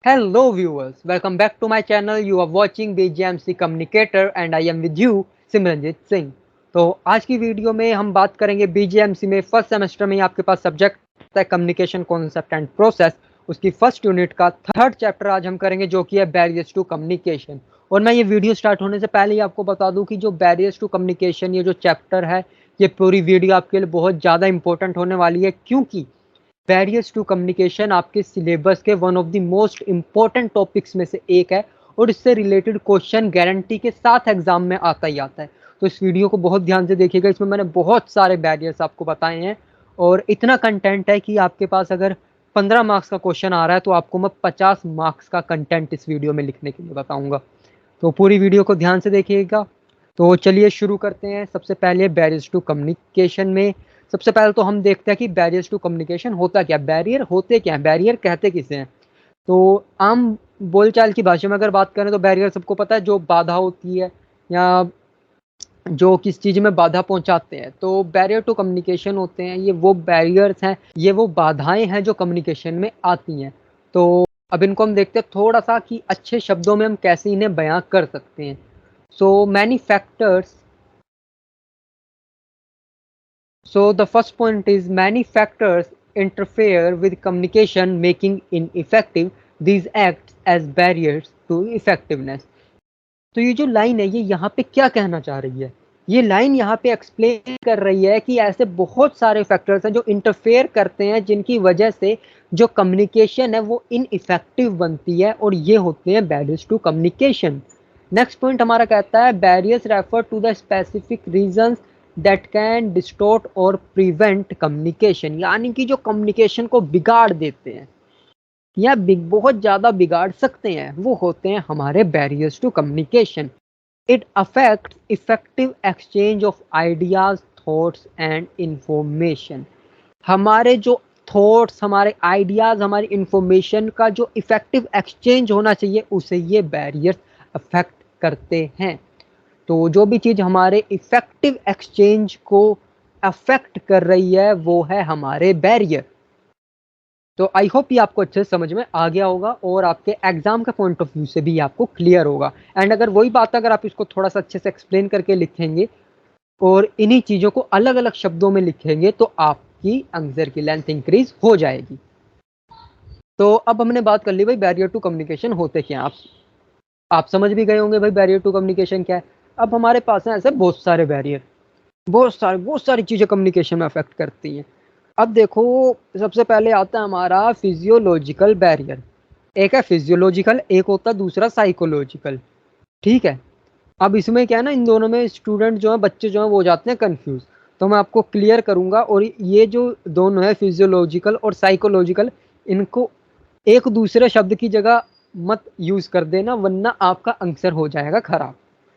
Hello viewers, welcome back to my channel. You are watching BGMC Communicator and I am with you Simranjeet Singh. तो आज की video में हम बात करेंगे BGMC में फर्स्ट सेमेस्टर में आपके पास सब्जेक्ट है कम्युनिकेशन कॉन्सेप्ट एंड प्रोसेस। उसकी फर्स्ट यूनिट का थर्ड चैप्टर आज हम करेंगे जो कि है बैरियर्स टू कम्युनिकेशन। और मैं ये वीडियो स्टार्ट होने से पहले ही आपको बता दूं कि जो बैरियर्स टू कम्युनिकेशन ये जो चैप्टर है ये पूरी वीडियो आपके लिए बहुत ज़्यादा इंपॉर्टेंट होने वाली है, क्योंकि बैरियर्स टू कम्युनिकेशन आपके सिलेबस के one of the most important topics में से एक है और इससे रिलेटेड क्वेश्चन गारंटी के साथ एग्जाम में आता ही आता है। तो इस वीडियो को बहुत ध्यान से देखिएगा, इसमें मैंने बहुत सारे बैरियर्स आपको बताए हैं और इतना कंटेंट है कि आपके पास अगर 15 मार्क्स का क्वेश्चन आ रहा है तो आपको मैं 50 मार्क्स का कंटेंट इस वीडियो में लिखने के लिए बताऊंगा। तो पूरी वीडियो को ध्यान से देखिएगा। तो चलिए शुरू करते हैं। सबसे पहले बैरियर्स टू कम्युनिकेशन में सबसे पहले तो हम देखते हैं कि बैरियर्स टू कम्युनिकेशन होता क्या, बैरियर होते क्या हैं, बैरियर कहते किसे हैं। तो आम बोलचाल की भाषा में अगर बात करें तो बैरियर सबको पता है, जो बाधा होती है या जो किस चीज़ में बाधा पहुंचाते हैं। तो बैरियर टू कम्युनिकेशन होते हैं, ये वो बैरियर्स हैं, ये वो बाधाएं हैं जो कम्युनिकेशन में आती हैं। तो अब इनको हम देखते हैं थोड़ा सा कि अच्छे शब्दों में हम कैसे इन्हें बयां कर सकते हैं। So many factors So the first point is many factors interfere with communication, making ineffective. These act as barriers to effectiveness. तो ये जो लाइन है ये यहाँ पे क्या कहना चाह रही है, ये लाइन यहाँ पे एक्सप्लेन कर रही है कि ऐसे बहुत सारे फैक्टर्स हैं जो इंटरफेयर करते हैं, जिनकी वजह से जो कम्युनिकेशन है वो इनइफेक्टिव बनती है और ये होते हैं barriers to communication. Next point हमारा कहता है barriers refer to the specific reasons that can distort और प्रिवेंट कम्युनिकेशन, यानी कि जो कम्युनिकेशन को बिगाड़ देते हैं या बहुत ज़्यादा बिगाड़ सकते हैं वो होते हैं हमारे barriers to communication. It affects effective exchange of ideas, thoughts and information. हमारे जो थॉट्स, हमारे आइडियाज, हमारी इंफॉर्मेशन का जो इफेक्टिव एक्सचेंज होना चाहिए उसे ये बैरियर्स अफेक्ट करते हैं। तो जो भी चीज़ हमारे इफेक्टिव एक्सचेंज को अफेक्ट कर रही है वो है हमारे बैरियर। तो आई होप ये आपको अच्छे से समझ में आ गया होगा और आपके एग्जाम के पॉइंट ऑफ व्यू से भी आपको क्लियर होगा। एंड अगर वही बात अगर आप इसको थोड़ा सा अच्छे से एक्सप्लेन करके लिखेंगे और इन्हीं चीज़ों को अलग अलग शब्दों में लिखेंगे तो आपकी आंसर की लेंथ इंक्रीज हो जाएगी। तो अब हमने बात कर ली भाई बैरियर टू कम्युनिकेशन होते क्या, आप समझ भी गए होंगे भाई बैरियर टू कम्युनिकेशन क्या है। अब हमारे पास है ऐसे बहुत सारे बैरियर, बहुत सारी चीज़ें कम्युनिकेशन में अफेक्ट करती हैं। अब देखो सबसे पहले आता है हमारा फिजियोलॉजिकल बैरियर। एक है फिजियोलॉजिकल, एक होता है दूसरा साइकोलॉजिकल। ठीक है, अब इसमें क्या है ना, इन दोनों में स्टूडेंट जो है, बच्चे जो है वो हो जाते हैं कंफ्यूज। तो मैं आपको क्लियर करूंगा और ये जो दोनों है फिजियोलॉजिकल और साइकोलॉजिकल, इनको एक दूसरे शब्द की जगह मत यूज कर देना वरना आपका आंसर हो जाएगा खराब।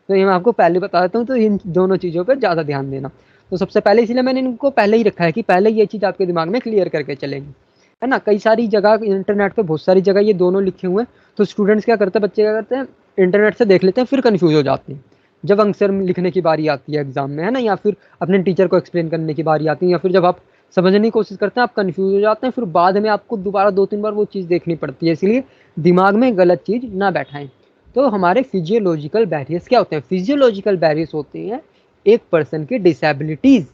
तो ये मैं आपको पहले बता देता हूँ, तो इन दोनों चीज़ों पर ज़्यादा ध्यान देना। तो सबसे पहले इसलिए मैंने इनको पहले ही रखा है कि पहले ये चीज़ आपके दिमाग में क्लियर करके चलेगी, है ना। कई सारी जगह इंटरनेट पे बहुत सारी जगह ये दोनों लिखे हुए हैं, तो स्टूडेंट्स क्या करते हैं, बच्चे क्या करते हैं, इंटरनेट से देख लेते हैं फिर कंफ्यूज हो जाते हैं जब आंसर लिखने की बारी आती है एग्जाम में, है ना, या फिर अपने टीचर को एक्सप्लेन करने की बारी आती है, या फिर जब आप समझने की कोशिश करते हैं आप कंफ्यूज हो जाते हैं, फिर बाद में आपको दोबारा 2-3 बार वो चीज़ देखनी पड़ती है, इसलिए दिमाग में गलत चीज़ ना बैठाएं। तो हमारे फिजियोलॉजिकल बैरियर्स क्या होते हैं, फिजियोलॉजिकल बैरियर्स होते हैं एक पर्सन की डिसेबिलिटीज़।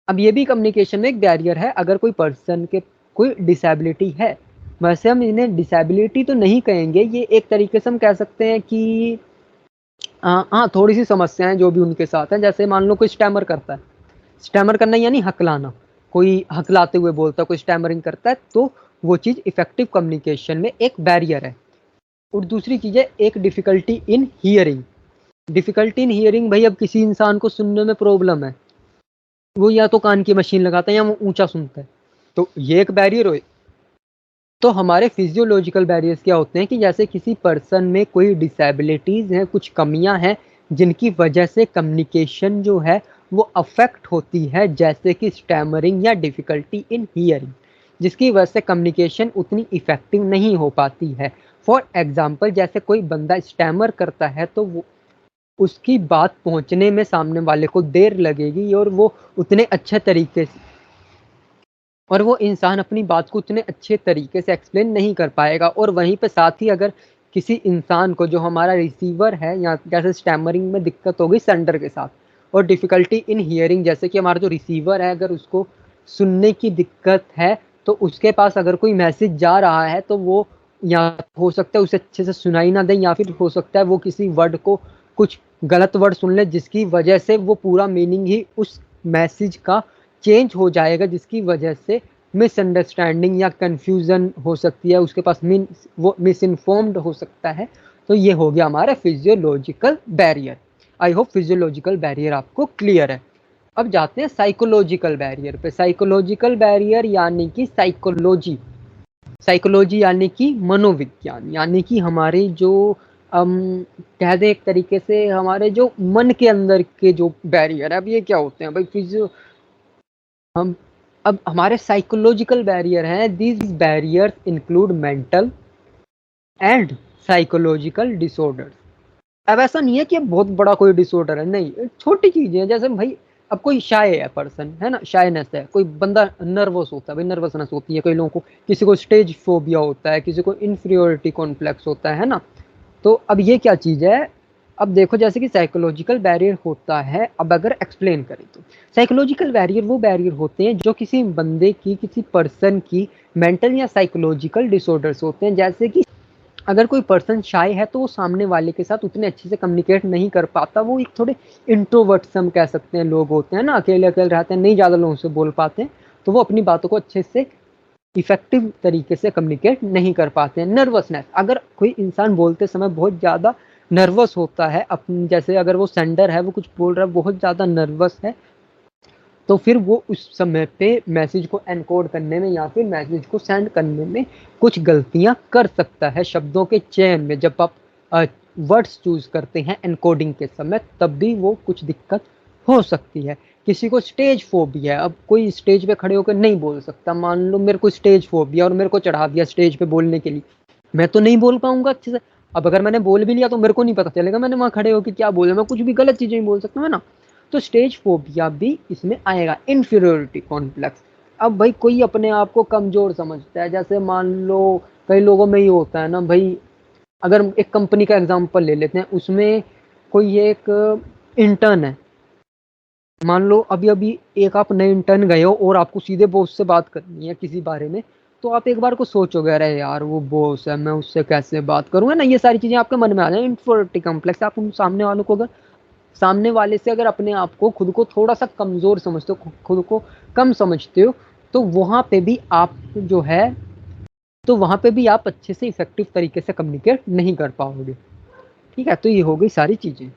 अब ये भी कम्युनिकेशन में एक बैरियर है, अगर कोई पर्सन के कोई डिसेबिलिटी है, वैसे हम इन्हें डिसेबिलिटी तो नहीं कहेंगे, ये एक तरीके से हम कह सकते हैं कि हाँ थोड़ी सी समस्याएं जो भी उनके साथ हैं। जैसे मान लो कोई स्टैमर करता है, स्टैमर करना यानी हकलाना, कोई हकलाते हुए बोलता है, कोई स्टैमरिंग करता है, तो वो चीज़ इफेक्टिव कम्युनिकेशन में एक बैरियर है। और दूसरी चीज़ है एक difficulty in hearing. Difficulty in hearing भाई, अब किसी इंसान को सुनने में प्रॉब्लम है, वो या तो कान की मशीन लगाता है या वो ऊंचा सुनता है, तो ये एक बैरियर हो। तो हमारे फिजियोलॉजिकल बैरियर्स क्या होते हैं कि जैसे किसी पर्सन में कोई डिसेबिलिटीज़ हैं, कुछ कमियां हैं जिनकी वजह से कम्युनिकेशन जो है वो अफेक्ट होती है, जैसे कि स्टैमरिंग या डिफ़िकल्टी इन हियरिंग, जिसकी वजह से कम्युनिकेशन उतनी इफ़ेक्टिव नहीं हो पाती है। फॉर एग्ज़ाम्पल जैसे कोई बंदा स्टैमर करता है तो वो उसकी बात पहुंचने में सामने वाले को देर लगेगी और वो उतने अच्छे तरीके से और वो इंसान अपनी बात को उतने अच्छे तरीके से एक्सप्लेन नहीं कर पाएगा। और वहीं पे साथ ही अगर किसी इंसान को, जो हमारा रिसीवर है, या जैसे स्टैमरिंग में दिक्कत हो गई सेंडर के साथ, और डिफिकल्टी इन हियरिंग, जैसे कि हमारा जो रिसीवर है अगर उसको सुनने की दिक्कत है, तो उसके पास अगर कोई मैसेज जा रहा है तो वो, या हो सकता है उसे अच्छे से सुनाई ना दे, या फिर हो सकता है वो किसी वर्ड को, कुछ गलत वर्ड सुन ले, जिसकी वजह से वो पूरा मीनिंग ही उस मैसेज का चेंज हो जाएगा, जिसकी वजह से मिसअंडरस्टैंडिंग या कंफ्यूजन हो सकती है, उसके पास वो मिस इन्फॉर्म्ड हो सकता है। तो ये हो गया हमारा physiological barrier. I hope physiological barrier आपको क्लियर है। अब जाते हैं साइकोलॉजिकल बैरियर पे। साइकोलॉजिकल बैरियर यानी कि साइकोलॉजी, साइकोलॉजी यानी कि मनोविज्ञान, यानी कि हमारे जो कह दें एक तरीके से हमारे जो मन के अंदर के जो बैरियर है। अब ये क्या होते हैं भाई, फिजियो हम अब हमारे साइकोलॉजिकल बैरियर हैं। These barriers include mental and psychological disorder. अब ऐसा नहीं है कि अब बहुत बड़ा कोई डिसऑर्डर है, नहीं, छोटी चीजें हैं। जैसे भाई अब कोई शाय है पर्सन, है ना, शायनेस है, कोई बंदा नर्वस होता है, भाई नर्वसनेस होती है कई लोगों को, किसी को स्टेज फोबिया होता है, किसी को इन्फीरियोरिटी कॉम्प्लेक्स होता है ना। तो अब ये क्या चीज है, अब देखो जैसे कि साइकोलॉजिकल बैरियर होता है, अब अगर एक्सप्लेन करें तो साइकोलॉजिकल बैरियर वो बैरियर होते हैं जो किसी बंदे की, किसी पर्सन की मेंटल या साइकोलॉजिकल डिसऑर्डर्स होते हैं। जैसे कि अगर कोई पर्सन शाय है तो वो सामने वाले के साथ उतने अच्छे से कम्युनिकेट नहीं कर पाता, वो एक थोड़े इंट्रोवर्ट्स हम कह सकते हैं लोग होते हैं ना, अकेले अकेले रहते हैं, नहीं ज़्यादा लोगों से बोल पाते हैं, तो वो अपनी बातों को अच्छे से इफेक्टिव तरीके से कम्युनिकेट नहीं कर पाते हैं। नर्वसनेस, अगर कोई इंसान बोलते समय बहुत ज़्यादा नर्वस होता है, अपन जैसे अगर वो सेंडर है, वो कुछ बोल रहा है, बहुत ज़्यादा नर्वस है, तो फिर वो उस समय पे मैसेज को एनकोड करने में या फिर मैसेज को सेंड करने में कुछ गलतियां कर सकता है शब्दों के चयन में। जब आप वर्ड्स चूज करते हैं एनकोडिंग के समय, तब भी वो कुछ दिक्कत हो सकती है। किसी को स्टेज फोबिया है, अब कोई स्टेज पे खड़े होकर नहीं बोल सकता, मान लो मेरे को स्टेज फोबिया और मेरे को चढ़ा दिया स्टेज पे बोलने के लिए, मैं तो नहीं बोल पाऊंगा अच्छे से। अब अगर मैंने बोल भी लिया तो मेरे को नहीं पता चलेगा मैंने वहां खड़े होकर क्या बोला, मैं कुछ भी गलत चीजें बोल सकता हूँ, है ना। तो स्टेज फोबिया भी इसमें आएगा। इन्फीरियोरिटी कॉम्प्लेक्स, अब भाई कोई अपने आप को कमजोर समझता है, जैसे मान लो कई लोगों में ये होता है ना भाई, अगर एक कंपनी का एग्जांपल ले लेते हैं, उसमें कोई एक इंटर्न है, मान लो अभी अभी एक आप नए इंटर्न गए हो और आपको सीधे बॉस से बात करनी है किसी बारे में, तो आप एक बार को सोचोगे अरे यार वो बॉस है, मैं उससे कैसे बात करूंगा ना, ये सारी चीजें आपके मन में आ जाए। इन्फीरियोरिटी कॉम्प्लेक्स, आप उन सामने वालों को अगर, सामने वाले से अगर अपने आप को, खुद को थोड़ा सा कमजोर समझते हो, खुद को कम समझते हो, तो वहां पे भी आप जो है, तो वहां पे भी आप अच्छे से इफेक्टिव तरीके से कम्युनिकेट नहीं कर पाओगे। ठीक है, तो ये हो गई सारी चीजें।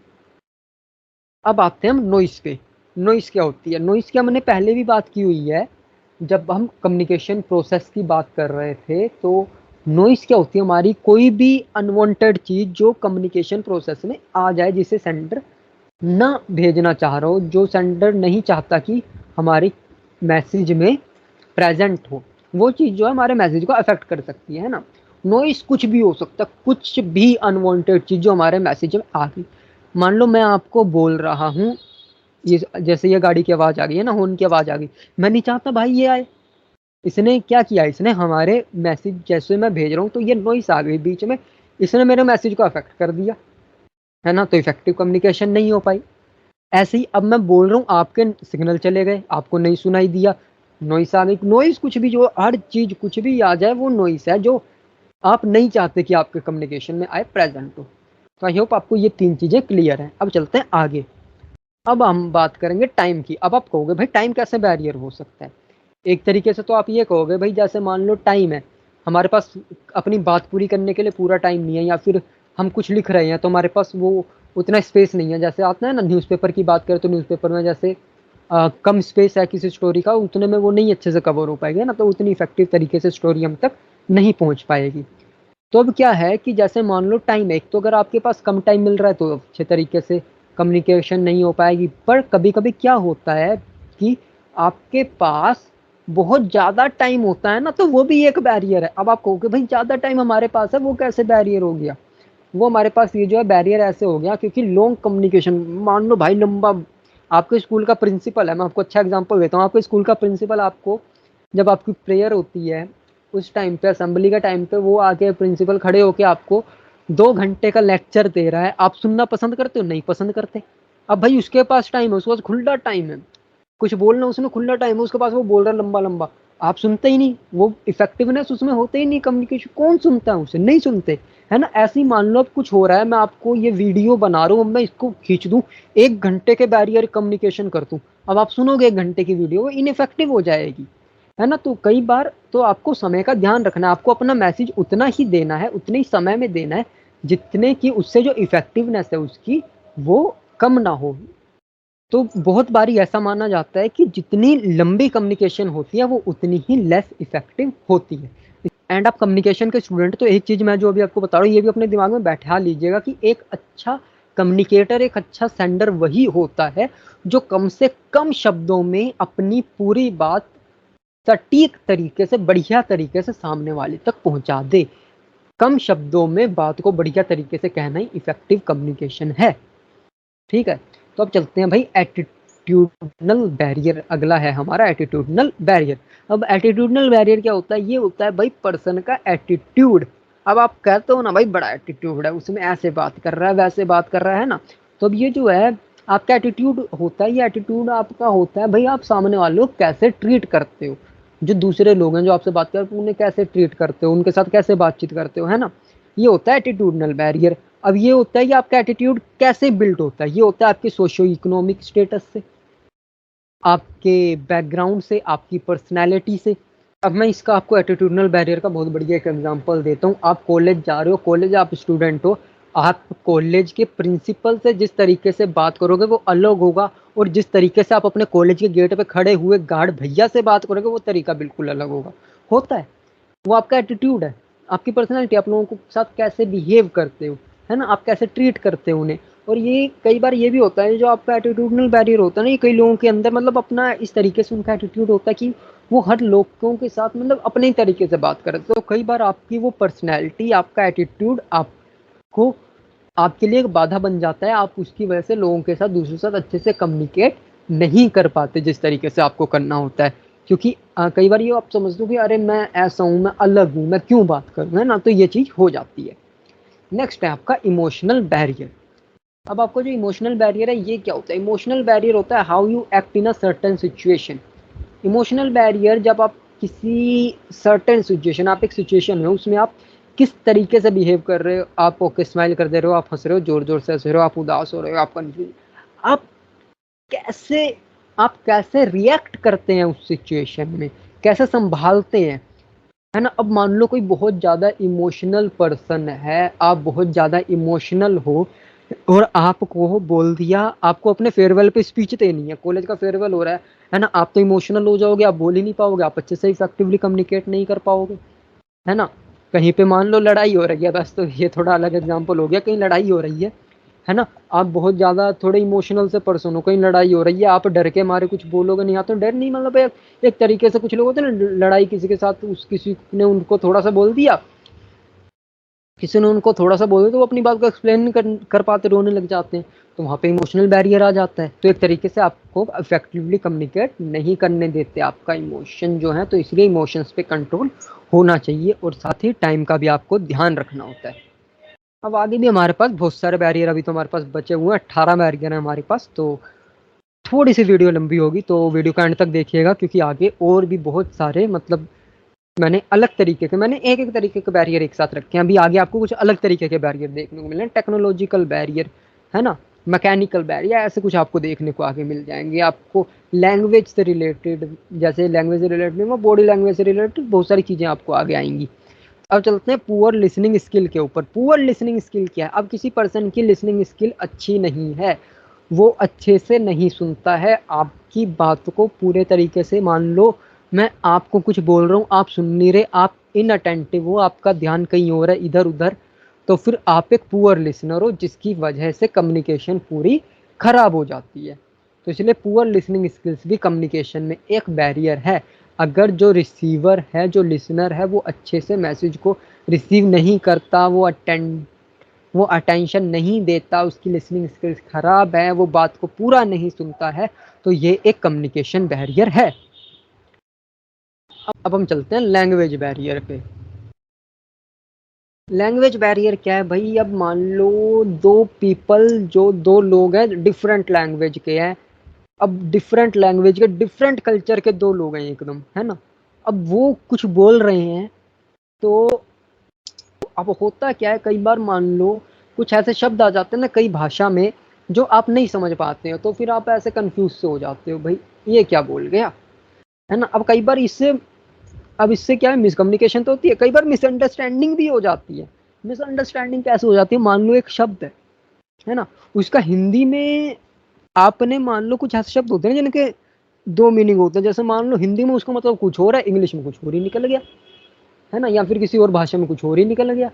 अब आते हैं हम नॉइस पे। नॉइस क्या होती है, नॉइस की हमने पहले भी बात की हुई है जब हम कम्युनिकेशन प्रोसेस की बात कर रहे थे। तो नॉइस क्या होती है, हमारी कोई भी अनवांटेड चीज जो कम्युनिकेशन प्रोसेस में आ जाए, जिसे सेंडर ना भेजना चाह रहा हो, जो सेंडर नहीं चाहता कि हमारी मैसेज में प्रेजेंट हो, वो चीज जो है हमारे मैसेज को अफेक्ट कर सकती है ना। नॉइस कुछ भी हो सकता है, कुछ भी अनवांटेड चीज जो हमारे मैसेज में आ गई। मान लो मैं आपको बोल रहा हूँ, ये जैसे ये गाड़ी की आवाज आ गई है ना, हॉर्न की आवाज आ गई, मैं नहीं चाहता भाई ये आए, इसने क्या किया, इसने हमारे मैसेज जैसे मैं भेज रहा हूँ तो ये नॉइस आ गई बीच में, इसने मेरे मैसेज को अफेक्ट कर दिया, है ना, तो इफेक्टिव कम्युनिकेशन नहीं हो पाई। ऐसे ही अब मैं बोल रहा हूँ, आपके सिग्नल चले गए, आपको नहीं सुनाई दिया, नॉइस आ गई। नॉइस कुछ भी, जो हर चीज कुछ भी आ जाए वो नॉइस है, जो आप नहीं चाहते कि आपके कम्युनिकेशन में आए, प्रेजेंट हो। तो आई होप आपको ये तीन चीजें क्लियर है। अब चलते हैं आगे। अब हम बात करेंगे टाइम की। अब आप कहोगे भाई टाइम कैसे बैरियर हो सकता है। एक तरीके से तो आप ये कहोगे भाई, जैसे मान लो टाइम है, हमारे पास अपनी बात पूरी करने के लिए पूरा टाइम नहीं है, या फिर हम कुछ लिख रहे हैं तो हमारे पास वो उतना स्पेस नहीं है। जैसे आता है ना, न्यूज़पेपर की बात करें तो न्यूज़पेपर में जैसे कम स्पेस है किसी स्टोरी का, उतने में वो नहीं अच्छे से कवर हो पाएगी ना, तो उतनी इफेक्टिव तरीके से स्टोरी हम तक नहीं पहुंच पाएगी। तो अब क्या है कि जैसे मान लो टाइम है, एक तो अगर आपके पास कम टाइम मिल रहा है तो अच्छे तरीके से कम्युनिकेशन नहीं हो पाएगी। पर कभी कभी क्या होता है कि आपके पास बहुत ज़्यादा टाइम होता है ना, तो वो भी एक बैरियर है। अब आप कहोगे भाई ज़्यादा टाइम हमारे पास है, वो कैसे बैरियर हो गया। वो हमारे पास ये जो है बैरियर ऐसे हो गया क्योंकि लॉन्ग कम्युनिकेशन, मान लो भाई लंबा, आपके स्कूल का प्रिंसिपल है, मैं आपको अच्छा एग्जांपल देता हूँ, आपके स्कूल का प्रिंसिपल आपको जब आपकी प्रेयर होती है उस टाइम पे, असेंबली का टाइम पे, वो आके प्रिंसिपल खड़े होके आपको 2 घंटे का लेक्चर दे रहा है, आप सुनना पसंद करते हो? नहीं पसंद करते। अब भाई उसके पास टाइम है, उसके पास खुला टाइम है, कुछ बोलना उसने खुला टाइम है उसके पास, वो बोल रहा है लंबा लंबा, आप सुनते ही नहीं, वो इफेक्टिवनेस उसमें होते ही नहीं, कम्युनिकेशन कौन सुनता है उसे, नहीं सुनते, है ना। ऐसे ही मान लो अब कुछ हो रहा है, मैं आपको ये वीडियो बना रहा हूँ, अब मैं इसको खींच दूं, 1 घंटे के बैरियर कम्युनिकेशन कर दूं, अब आप सुनोगे 1 घंटे की वीडियो, वो इनइफेक्टिव हो जाएगी, है ना। तो कई बार तो आपको समय का ध्यान रखना है, आपको अपना मैसेज उतना ही देना है, उतने ही समय में देना है, जितने की उससे जो इफेक्टिवनेस है उसकी वो कम ना हो। तो बहुत बारी ऐसा माना जाता है कि जितनी लंबी कम्युनिकेशन होती है वो उतनी ही लेस इफेक्टिव होती है। एंड आप कम्युनिकेशन के स्टूडेंट, तो एक चीज मैं जो अभी आपको बता रहा हूँ ये भी अपने दिमाग में बैठा लीजिएगा कि एक अच्छा कम्युनिकेटर, एक अच्छा सेंडर वही होता है जो कम से कम शब्दों में अपनी पूरी बात सटीक तरीके से, बढ़िया तरीके से सामने वाले तक पहुंचा दे। कम शब्दों में बात को बढ़िया तरीके से कहना ही इफेक्टिव कम्युनिकेशन है। ठीक है, तो अब चलते हैं भाई एटीट्यूडनल बैरियर, अगला है हमारा एटीट्यूडनल बैरियर। अब एटीट्यूडनल बैरियर क्या होता है? ये होता है भाई पर्सन का एटीट्यूड। अब आप कहते हो ना भाई बड़ा एटीट्यूड है, उसमें ऐसे बात कर रहा है, वैसे बात कर रहा है ना, तो अब ये जो है आपका एटीट्यूड होता है, ये एटीट्यूड आपका होता है भाई आप सामने वालों को कैसे ट्रीट करते हो, जो दूसरे लोग हैं जो आपसे बात कर रहे हैं उन्हें कैसे ट्रीट करते हो, उनके साथ कैसे बातचीत करते हो, है ना। ये होता है एटीट्यूडनल बैरियर। अब ये होता है कि आपका एटीट्यूड कैसे बिल्ड होता है, ये होता है आपके सोशियो इकोनॉमिक स्टेटस से, आपके बैकग्राउंड से, आपकी पर्सनैलिटी से। अब मैं इसका आपको एटीट्यूडनल बैरियर का बहुत बढ़िया एक एग्जांपल देता हूँ। आप कॉलेज जा रहे हो, कॉलेज आप स्टूडेंट हो, आप कॉलेज के प्रिंसिपल से जिस तरीके से बात करोगे वो अलग होगा, और जिस तरीके से आप अपने कॉलेज के गेट पे खड़े हुए गार्ड भैया से बात करोगे वो तरीका बिल्कुल अलग होगा। होता है, वो आपका एटीट्यूड है, आपकी पर्सनैलिटी, आप लोगों के साथ कैसे बिहेव करते हो, है ना, आप कैसे ट्रीट करते हो उन्हें। और ये कई बार ये भी होता है जो आपका एटीट्यूडनल बैरियर होता है ना, ये कई लोगों के अंदर मतलब अपना इस तरीके से उनका एटीट्यूड होता है कि वो हर लोगों के साथ मतलब अपने ही तरीके से बात करते हैं। तो कई बार आपकी वो पर्सनैलिटी, आपका एटीट्यूड आपको, आपके लिए एक बाधा बन जाता है, आप उसकी वजह से लोगों के साथ, दूसरों के साथ अच्छे से कम्युनिकेट नहीं कर पाते जिस तरीके से आपको करना होता है। क्योंकि कई बार ये आप समझते हो कि अरे मैं ऐसा हूँ, मैं अलग हूँ, मैं क्यों बात करूँ, है ना, तो ये चीज हो जाती है। नेक्स्ट है आपका इमोशनल बैरियर। अब आपको जो इमोशनल बैरियर है ये क्या होता है? इमोशनल बैरियर होता है how you act in a certain situation. Emotional barrier जब आप किसी सर्टेन सिचुएशन, आप एक सिचुएशन में उसमें आप किस तरीके से बिहेव कर रहे हो, आप ओके स्माइल कर दे रहे हो, आप हंस रहे हो, जोर जोर से हंस रहे हो, आप उदास हो रहे हो, आप कंफ्यूज, आप कैसे, आप कैसे रिएक्ट करते हैं उस सिचुएशन में, कैसे संभालते हैं, है ना। अब मान लो कोई बहुत ज्यादा इमोशनल पर्सन है, आप बहुत ज्यादा इमोशनल हो और आपको बोल दिया, आपको अपने फेयरवेल पे स्पीच देनी है, कॉलेज का फेयरवेल हो रहा है ना, आप तो इमोशनल हो जाओगे, आप बोल ही नहीं पाओगे, आप अच्छे से इफेक्टिवली कम्युनिकेट नहीं कर पाओगे, है ना। कहीं पे मान लो लड़ाई हो रही है, बस, तो ये थोड़ा अलग एग्जाम्पल हो गया, कहीं लड़ाई हो रही है ना, आप बहुत ज्यादा थोड़े इमोशनल से पर्सन हो, कहीं लड़ाई हो रही है, आप डर के मारे कुछ बोलोगे नहीं, तो डर नहीं, मतलब एक तरीके से कुछ लोग होते हैं ना, लड़ाई किसी के साथ, उस किसी ने उनको थोड़ा सा बोल दिया, किसी ने उनको थोड़ा सा बोल दिया तो वो अपनी बात को एक्सप्लेन नहीं कर पाते, रोने लग जाते हैं, तो वहाँ पे इमोशनल बैरियर आ जाता है, तो एक तरीके से आपको इफेक्टिवली कम्युनिकेट नहीं करने देते आपका इमोशन जो है, तो इसलिए इमोशंस पे कंट्रोल होना चाहिए और साथ ही टाइम का भी आपको ध्यान रखना होता है। अब आगे भी हमारे पास बहुत सारे बैरियर अभी तो हमारे पास बचे हुए हैं, 18 बैरियर है हमारे पास, तो थोड़ी सी वीडियो लंबी होगी तो वीडियो का एंड तक देखिएगा, क्योंकि आगे और भी बहुत सारे मतलब मैंने अलग तरीके के, मैंने एक एक तरीके के बैरियर एक साथ रखे हैं, अभी आगे आपको कुछ अलग तरीके के बैरियर देखने को मिले, टेक्नोलॉजिकल बैरियर, है ना, मैकेनिकल बैरियर, ऐसे कुछ आपको देखने को आगे मिल जाएंगे। आपको लैंग्वेज से रिलेटेड, जैसे लैंग्वेज से रिलेटेड, बॉडी लैंग्वेज से रिलेटेड बहुत सारी चीजें आपको आगे आएंगी। अब चलते हैं पुअर लिसनिंग स्किल के ऊपर। पुअर लिसनिंग स्किल क्या है? अब किसी पर्सन की लिसनिंग स्किल अच्छी नहीं है, वो अच्छे से नहीं सुनता है आपकी बात को पूरे तरीके से, मान लो मैं आपको कुछ बोल रहा हूँ, आप सुन नहीं रहे, आप इनअटेंटिव हो, आपका ध्यान कहीं और है, इधर उधर, तो फिर आप एक पुअर लिसनर हो, जिसकी वजह से कम्युनिकेशन पूरी खराब हो जाती है। तो इसलिए पुअर लिसनिंग स्किल्स भी कम्युनिकेशन में एक बैरियर है। अगर जो रिसीवर है, जो लिसनर है, वो अच्छे से मैसेज को रिसीव नहीं करता, वो अटेंशन नहीं देता, उसकी लिसनिंग स्किल्स खराब है, वो बात को पूरा नहीं सुनता है, तो ये एक कम्युनिकेशन बैरियर है। अब हम चलते हैं लैंग्वेज बैरियर पे। लैंग्वेज बैरियर क्या है भाई? अब मान लो दो लोग हैं, डिफरेंट लैंग्वेज के हैं। अब डिफरेंट लैंग्वेज के, डिफरेंट कल्चर के दो लोग हैं एकदम, है ना? अब वो कुछ बोल रहे हैं, तो अब होता क्या है, कई बार मान लो कुछ ऐसे शब्द आ जाते हैं ना कई भाषा में, जो आप नहीं समझ पाते हो, तो फिर आप ऐसे कंफ्यूज से हो जाते हो, भाई ये क्या बोल गया, है ना? अब कई बार इससे क्या है, मिसकम्युनिकेशन तो होती है, कई बार मिसअंडरस्टैंडिंग भी हो जाती है। मिसअंडरस्टैंडिंग कैसे हो जाती है? मान लो एक शब्द है ना, उसका हिंदी में आपने मान लो कुछ ऐसे शब्द होते हैं जिनके दो मीनिंग होते हैं, जैसे मान लो हिंदी में उसका मतलब कुछ हो रहा है, इंग्लिश में कुछ और ही निकल गया, है ना? या फिर किसी और भाषा में कुछ और ही निकल गया।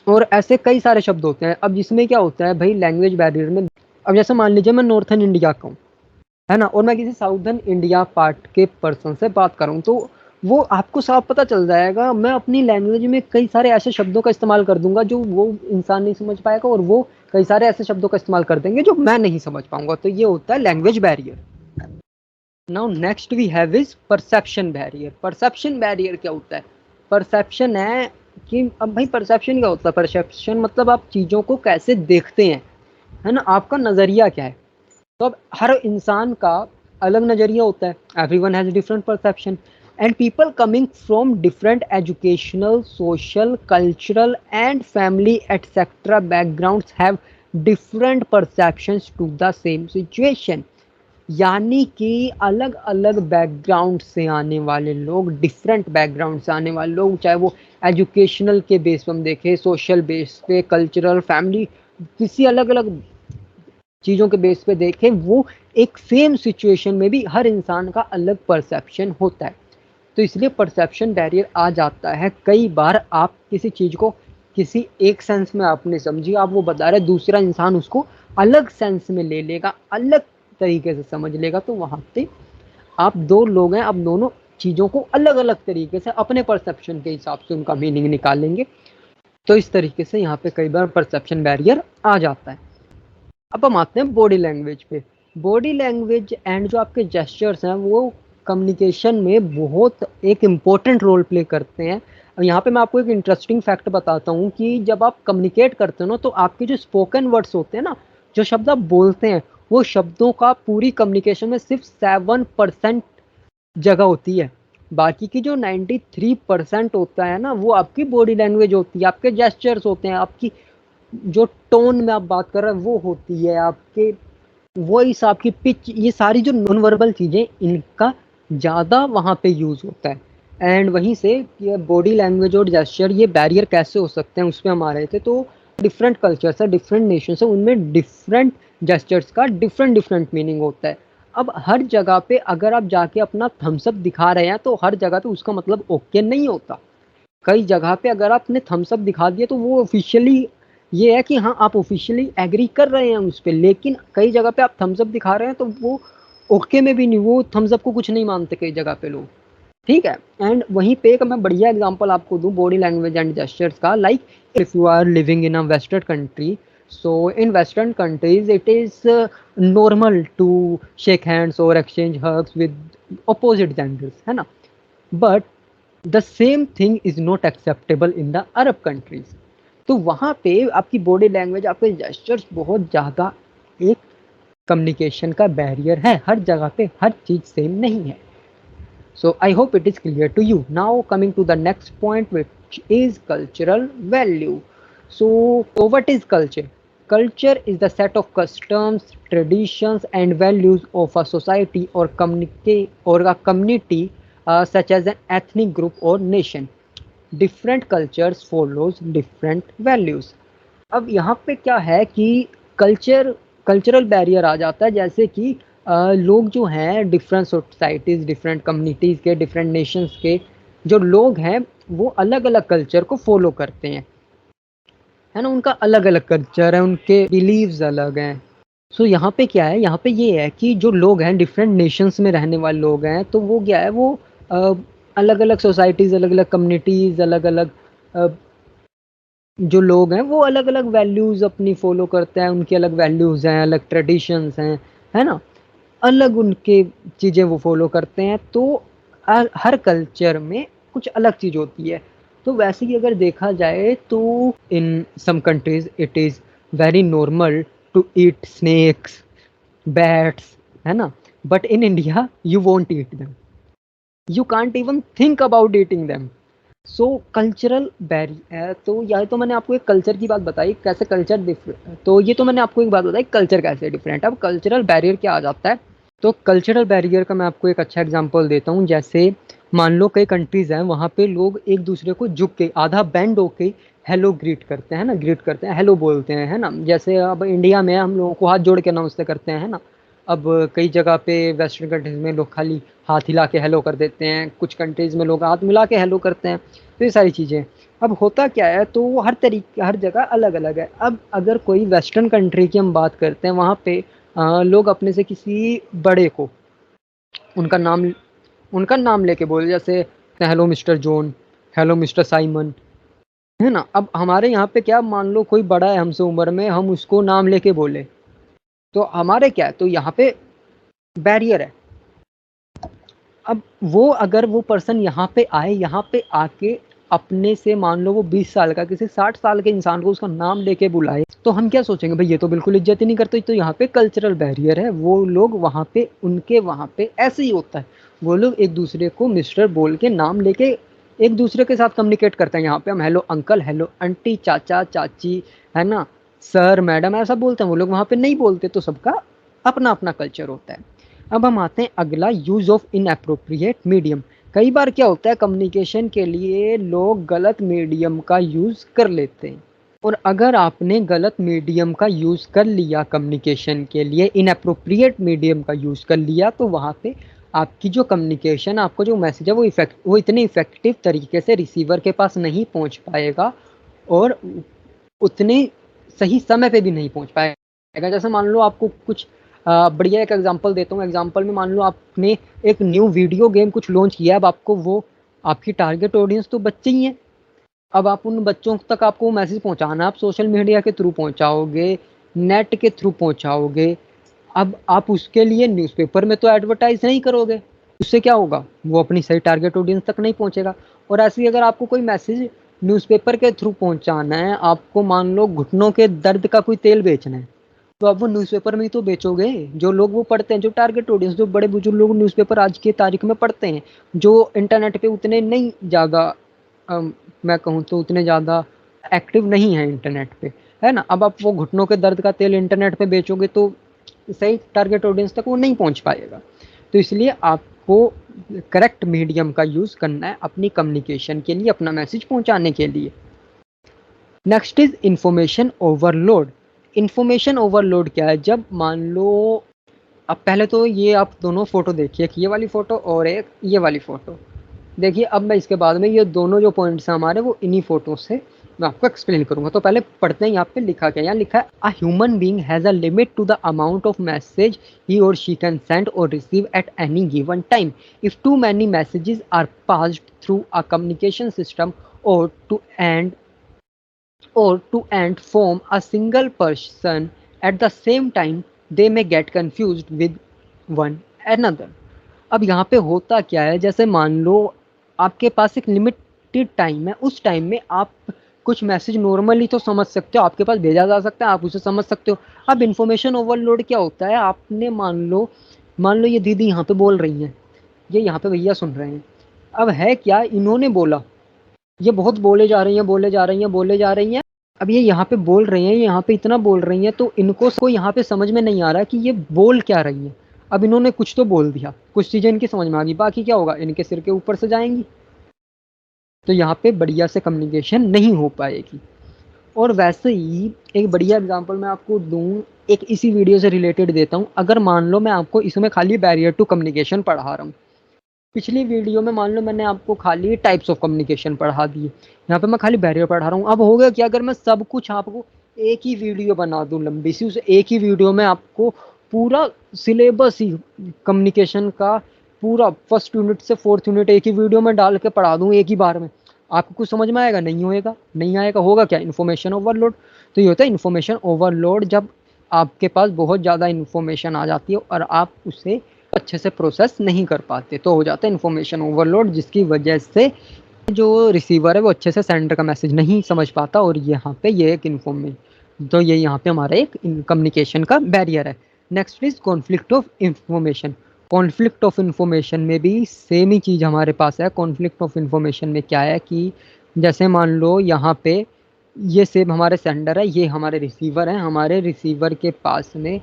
और ऐसे कई सारे शब्द होते हैं। अब जिसमें क्या होता है भाई, लैंग्वेज बैरियर में, अब जैसे मान लीजिए मैं नॉर्थन इंडिया का हूँ, है ना, और मैं किसी साउदर्न इंडिया पार्ट के पर्सन से बात करूँ, तो वो आपको साफ पता चल जाएगा, मैं अपनी लैंग्वेज में कई सारे ऐसे शब्दों का इस्तेमाल कर दूंगा जो वो इंसान नहीं समझ पाएगा, और वो कई सारे ऐसे शब्दों का इस्तेमाल कर देंगे जो मैं नहीं समझ पाऊंगा। तो ये होता है language barrier. Now next we have is perception barrier. Perception barrier क्या होता है? परसेप्शन है कि, अब भाई परसेप्शन क्या होता है? परसेप्शन मतलब आप चीजों को कैसे देखते हैं, है ना, आपका नजरिया क्या है। तो अब हर इंसान का अलग नजरिया होता है, everyone has different perception, and people coming from different educational, social, cultural and family etcetera backgrounds have different perceptions to the same situation. यानी कि अलग अलग बैकग्राउंड से आने वाले लोग, डिफरेंट बैकग्राउंड से आने वाले लोग, चाहे वो एजुकेशनल के बेस पे हम देखें, सोशल बेस पे, कल्चरल, फैमिली, किसी अलग अलग चीज़ों के बेस पे देखें, वो एक सेम सिचुएशन में भी हर इंसान का अलग परसेप्शन होता है। तो इसलिए परसेप्शन बैरियर आ जाता है। कई बार आप किसी चीज़ को किसी एक सेंस में आपने समझी, आप वो बता रहे, दूसरा इंसान उसको अलग सेंस में ले लेगा, अलग तरीके से समझ लेगा, तो वहाँ पे आप दो लोग हैं, आप दोनों चीज़ों को अलग अलग तरीके से अपने परसेप्शन के हिसाब से उनका मीनिंग निकालेंगे। तो इस तरीके से यहाँ पे कई बार परसेप्शन बैरियर आ जाता है। अब हम आते हैं बॉडी लैंग्वेज पे। बॉडी लैंग्वेज एंड जो आपके जेस्चर्स हैं वो कम्युनिकेशन में बहुत एक इम्पोर्टेंट रोल प्ले करते हैं। और यहाँ पे मैं आपको एक इंटरेस्टिंग फैक्ट बताता हूँ कि जब आप कम्युनिकेट करते हो ना, तो आपके जो स्पोकन वर्ड्स होते हैं ना, जो शब्द आप बोलते हैं, वो शब्दों का पूरी कम्युनिकेशन में सिर्फ 7% जगह होती है। बाकी की जो 93% होता है ना, वो आपकी बॉडी लैंग्वेज होती है, आपके जेस्चर्स होते हैं, आपकी जो टोन में आप बात कर रहे हैं वो होती है, आपके वॉइस, आपकी पिच, ये सारी जो नॉन वर्बल चीज़ें, इनका ज़्यादा वहाँ पे यूज़ होता है। एंड वहीं से ये बॉडी लैंग्वेज और जेस्चर, ये बैरियर कैसे हो सकते हैं उस पर हम आ रहे थे। तो डिफरेंट कल्चर्स है, डिफरेंट नेशन है, उनमें डिफरेंट जेस्चर्स का डिफरेंट डिफरेंट मीनिंग होता है। अब हर जगह पे अगर आप जाके अपना थम्स अप दिखा रहे हैं, तो हर जगह पे उसका मतलब ओके नहीं होता। कई जगह पे अगर आपने थम्स अप दिखा दिया, तो वो ऑफिशियली ये है कि हाँ आप ऑफिशियली एग्री कर रहे हैं उस पर, लेकिन कई जगह पे आप थम्स अप दिखा रहे हैं तो वो ओके में भी नहीं, वो थम्स अप को कुछ नहीं मानते कई जगह पे लोग। ठीक है। एंड वहीं पे एक मैं बढ़िया एग्जांपल आपको दूं बॉडी लैंग्वेज एंड जेस्चर्स का, like if you are living in a western country, so in western countries it is normal to shake hands और exchange hugs with opposite genders, है ना? But the same thing is not acceptable in the Arab countries. तो वहाँ पे आपकी body language, आपके gestures बहुत ज़्यादा एक कम्युनिकेशन का बैरियर है। हर जगह पे हर चीज़ सेम नहीं है। So I hope it is clear to you. Now coming to the next point which is cultural value. So what is culture? Culture is the set of customs, traditions, and values of a society or a community, such as an ethnic group or nation. Different cultures follows different values. अब यहाँ पे क्या है कि cultural barrier आ जाता है, जैसे कि लोग जो हैं डिफरेंट सोसाइटीज़, डिफरेंट कम्युनिटीज़ के, डिफरेंट नेशंस के जो लोग हैं, वो अलग अलग कल्चर को फॉलो करते हैं, है ना? उनका अलग अलग कल्चर है, उनके बिलीव्स अलग हैं। सो यहाँ पे क्या है, यहाँ पे ये है कि जो लोग हैं डिफरेंट नेशंस में रहने वाले लोग हैं, तो वो क्या है, वो अलग अलग सोसाइटीज़, अलग अलग कम्युनिटीज़, अलग अलग जो लोग हैं वो अलग अलग वैल्यूज़ अपनी फॉलो करते हैं, उनकी अलग वैल्यूज़ हैं, अलग ट्रेडिशंस हैं, है ना? अलग उनके चीज़ें वो फॉलो करते हैं। तो हर कल्चर में कुछ अलग चीज़ होती है। तो वैसे ही अगर देखा जाए तो in some countries it is very normal to eat snakes, bats, है ना? But in India you won't eat them. You can't even think about eating them. So cultural barrier, तो यह तो मैंने आपको एक कल्चर की बात बताई कैसे कल्चर डिफरेंट, तो ये तो मैंने आपको एक बात बताई कल्चर कैसे डिफरेंट है। अब कल्चरल बैरियर क्या आ जाता है, तो कल्चरल बैरियर का मैं आपको एक अच्छा एग्जांपल देता हूँ। जैसे मान लो कई कंट्रीज हैं, वहाँ पे लोग एक दूसरे को झुक के आधा बेंड होके हेलो ग्रीट करते हैं ना, ग्रीट करते हैं, हेलो बोलते हैं, है ना? जैसे अब इंडिया में हम लोगों को हाथ जोड़ के नमस्ते करते हैं, है ना? अब कई जगह पे वेस्टर्न कंट्रीज में लोग खाली हाथ हिला के हेलो कर देते हैं, कुछ कंट्रीज में लोग हाथ मिला के हेलो करते हैं। तो ये सारी चीज़ें, अब होता क्या है, तो वो हर तरीके हर जगह अलग अलग है। अब अगर कोई वेस्टर्न कंट्री की हम बात करते हैं, वहाँ पे लोग अपने से किसी बड़े को उनका नाम उनका नाम लेके बोले, जैसे hello mister John, hello mister Simon, है ना? अब हमारे यहाँ पे क्या, मान लो कोई बड़ा है हमसे उम्र में, हम उसको नाम लेके बोले, तो हमारे क्या है, तो यहाँ पे बैरियर है। अब वो अगर वो पर्सन यहाँ पे आए, यहाँ पे आके अपने से मान लो वो 20 साल का किसी 60 साल के इंसान को उसका नाम लेके बुलाए, तो हम क्या सोचेंगे, भाई ये तो बिल्कुल इज्जत ही नहीं करते। तो यहाँ पे कल्चरल बैरियर है। वो लोग वहाँ पे, उनके वहाँ पे ऐसे ही होता है, वो लोग एक दूसरे को मिस्टर बोल के नाम लेके एक दूसरे के साथ कम्युनिकेट करते हैं। यहाँ पे हम हेलो अंकल, हेलो आंटी, चाचा चाची, है ना, सर मैडम, ऐसा बोलते हैं। वो लोग वहाँ पे नहीं बोलते। तो सबका अपना अपना कल्चर होता है। अब हम आते हैं अगला, यूज ऑफ इनएप्रोप्रिएट मीडियम। कई बार क्या होता है, कम्युनिकेशन के लिए लोग गलत मीडियम का यूज कर लेते हैं। और अगर आपने गलत मीडियम का यूज कर लिया कम्युनिकेशन के लिए, इनएप्रोप्रिएट मीडियम का यूज कर लिया, तो वहाँ पे आपकी जो कम्युनिकेशन, आपको जो मैसेज है, वो इतने इफेक्टिव तरीके से रिसीवर के पास नहीं पहुँच पाएगा, और उतने सही समय पे भी नहीं पहुँच पाएगा। जैसे मान लो आपको कुछ बढ़िया एक एग्जांपल देता हूँ। एग्जांपल में मान लो आपने एक न्यू वीडियो गेम कुछ लॉन्च किया है। अब आपको वो, आपकी टारगेट ऑडियंस तो बच्चे ही हैं। अब आप उन बच्चों तक आपको वो मैसेज पहुँचाना है, आप सोशल मीडिया के थ्रू पहुँचाओगे, नेट के थ्रू पहुँचाओगे। अब आप उसके लिए न्यूज़पेपर में तो एडवर्टाइज नहीं करोगे, उससे क्या होगा, वो अपनी सही टारगेट ऑडियंस तक नहीं पहुँचेगा। और ऐसे ही अगर आपको कोई मैसेज न्यूज़पेपर के थ्रू पहुँचाना है, आपको मान लो घुटनों के दर्द का कोई तेल बेचना है, तो आप वो न्यूज़पेपर में ही तो बेचोगे। जो लोग वो पढ़ते हैं, जो टारगेट ऑडियंस, जो बड़े बुजुर्ग लोग न्यूज़पेपर आज की तारीख में पढ़ते हैं, जो इंटरनेट पे उतने नहीं ज़्यादा, मैं कहूँ तो उतने ज़्यादा एक्टिव नहीं है इंटरनेट पे, है ना? अब आप वो घुटनों के दर्द का तेल इंटरनेट पे बेचोगे, तो सही टारगेट ऑडियंस तक वो नहीं पहुंच पाएगा। तो इसलिए आपको करेक्ट मीडियम का यूज़ करना है अपनी कम्युनिकेशन के लिए, अपना मैसेज पहुंचाने के लिए। Next is information overload. Information overload क्या है, जब मान लो, अब पहले तो ये आप दोनों फोटो देखिए, एक ये वाली फोटो और एक ये वाली फोटो देखिए। अब मैं इसके बाद में ये दोनों जो पॉइंट्स हैं हमारे, वो इन्हीं फोटो से मैं आपको एक्सप्लेन करूंगा। तो पहले पढ़ते हैं यहाँ पे लिखा क्या। यहाँ लिखा है, a human being has a limit to the amount of message he और शी कैन सेंड और receive at any given time. If too many messages are passed through a communication system और to and form a single person at the same time, they may get confused with one another। अब यहाँ पे होता क्या है, जैसे मान लो आपके पास एक लिमिटेड टाइम है, उस टाइम में आप कुछ मैसेज नॉर्मली तो समझ सकते हो, आपके पास भेजा जा सकता है, आप उसे समझ सकते हो। अब इन्फॉर्मेशन ओवरलोड क्या होता है, आपने मान लो ये दीदी यहाँ पे बोल रही हैं, ये यहाँ पे भैया सुन रहे हैं। अब है क्या, इन्होंने बोला, ये बहुत बोले जा रही हैं, बोले जा रही हैं, बोले जा रही हैं। अब ये यहाँ पे बोल रही हैं, यहाँ पे इतना बोल रही हैं, तो इनको यहाँ पे समझ में नहीं आ रहा कि ये बोल क्या रही है। अब इन्होंने कुछ तो बोल दिया, कुछ चीज़ें इनकी समझ में आ गई, बाकी क्या होगा, इनके सिर के ऊपर से जाएंगी। तो यहाँ पे बढ़िया से कम्युनिकेशन नहीं हो पाएगी। और वैसे ही एक बढ़िया एग्जांपल मैं आपको दूं, एक इसी वीडियो से रिलेटेड देता हूँ। अगर मान लो मैं आपको इसमें खाली बैरियर टू कम्युनिकेशन पढ़ा रहा हूँ, पिछली वीडियो में मान लो मैंने आपको खाली टाइप्स ऑफ कम्युनिकेशन पढ़ा दिए, यहाँ पे मैं खाली बैरियर पढ़ा रहा हूँ। अब हो गया क्या, अगर मैं सब कुछ आपको एक ही वीडियो बना दूं लंबी सी, उस एक ही वीडियो में आपको पूरा सिलेबस ही कम्युनिकेशन का, पूरा फर्स्ट यूनिट से फोर्थ यूनिट एक ही वीडियो में डाल के पढ़ा दूं एक ही बार में, आपको कुछ समझ में आएगा? नहीं होएगा, नहीं आएगा। होगा क्या, इन्फॉर्मेशन ओवरलोड। तो ये होता है इन्फॉर्मेशन ओवरलोड, जब आपके पास बहुत ज़्यादा इन्फॉर्मेशन आ जाती है और आप उसे अच्छे से प्रोसेस नहीं कर पाते, तो हो जाता है इन्फॉर्मेशन ओवरलोड, जिसकी वजह से जो रिसीवर है वो अच्छे से सेंडर का मैसेज नहीं समझ पाता, और यहाँ पे ये एक इन्फॉर्मेशन, तो ये यहाँ पे हमारा एक कम्युनिकेशन का बैरियर है। Next is conflict of information. Conflict of information में भी सेम ही चीज़ हमारे पास है। कॉन्फ्लिक्ट ऑफ इंफॉर्मेशन में क्या है कि जैसे मान लो यहाँ पे ये सेम हमारे सेंडर है, ये हमारे रिसीवर है, हमारे रिसीवर के पास में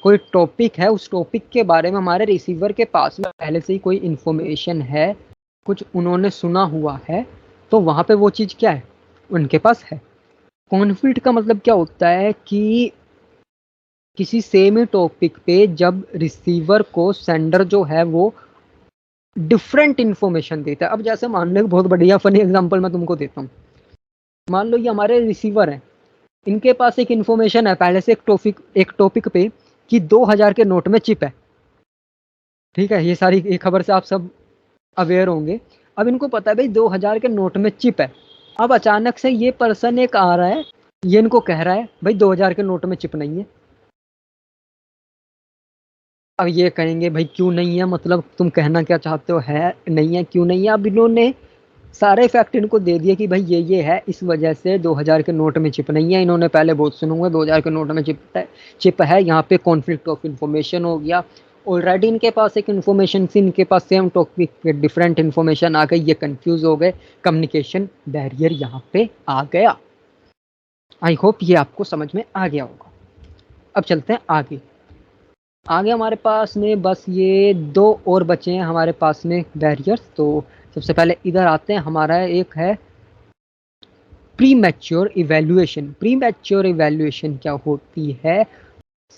कोई टॉपिक है, उस टॉपिक के बारे में हमारे रिसीवर के पास में पहले से ही कोई इन्फॉर्मेशन है, कुछ उन्होंने सुना हुआ है, तो वहाँ पे वो चीज़ क्या है, उनके पास है। कॉन्फ्लिक्ट का मतलब क्या होता है कि किसी सेम ही टॉपिक पे जब रिसीवर को सेंडर जो है वो डिफरेंट इन्फॉर्मेशन देता है। अब जैसे मान लो, बहुत बढ़िया फनी एग्जांपल मैं तुमको देता हूँ। मान लो ये हमारे रिसीवर हैं, इनके पास एक इन्फॉर्मेशन है पहले से एक टॉपिक पे कि 2000 के नोट में चिप है। ठीक है, ये सारी एक खबर से आप सब अवेयर होंगे। अब इनको पता है भाई 2000 के नोट में चिप है। अब अचानक से ये पर्सन एक आ रहा है, ये इनको कह रहा है भाई 2000 के नोट में चिप नहीं है। अब ये कहेंगे भाई क्यों नहीं है, मतलब तुम कहना क्या चाहते हो, है नहीं है, क्यों नहीं है। अब इन्होंने सारे फैक्ट इनको दे दिए कि भाई ये है, इस वजह से 2000 के नोट में चिप नहीं है। इन्होंने पहले बहुत सुना हुआ 2000 के नोट में चिप है। यहाँ पे कॉन्फ्लिक्ट ऑफ इंफॉर्मेशन हो गया। ऑलरेडी इनके पास एक इन्फॉर्मेशन थी, इनके पास सेम टॉपिक पे डिफरेंट इन्फॉर्मेशन आ गई, ये कंफ्यूज हो गए, कम्युनिकेशन बैरियर यहाँ पे आ गया। आई होप ये आपको समझ में आ गया होगा। अब चलते हैं आगे। आगे हमारे पास में बस ये दो और बचे हैं हमारे पास में बैरियर्स। तो सबसे पहले इधर आते हैं, हमारा एक है premature evaluation. Premature evaluation क्या होती है?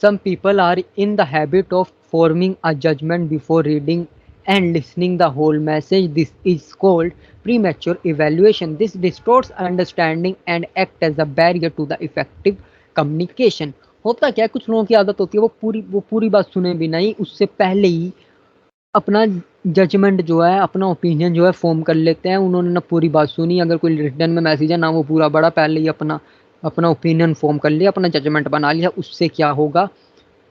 Some people are in the habit of forming a judgement before reading and listening the whole message. This is called premature evaluation. This distorts understanding and act as a barrier to the effective communication. होता क्या है, कुछ लोगों की आदत होती है वो पूरी बात सुने भी नहीं, उससे पहले ही अपना जजमेंट जो है, अपना ओपिनियन जो है फॉर्म कर लेते हैं। उन्होंने ना पूरी बात सुनी, अगर कोई रिटर्न में मैसेज है ना वो पूरा पढ़ा, पहले ही अपना अपना ओपिनियन फॉर्म कर लिया, अपना जजमेंट बना लिया। उससे क्या होगा,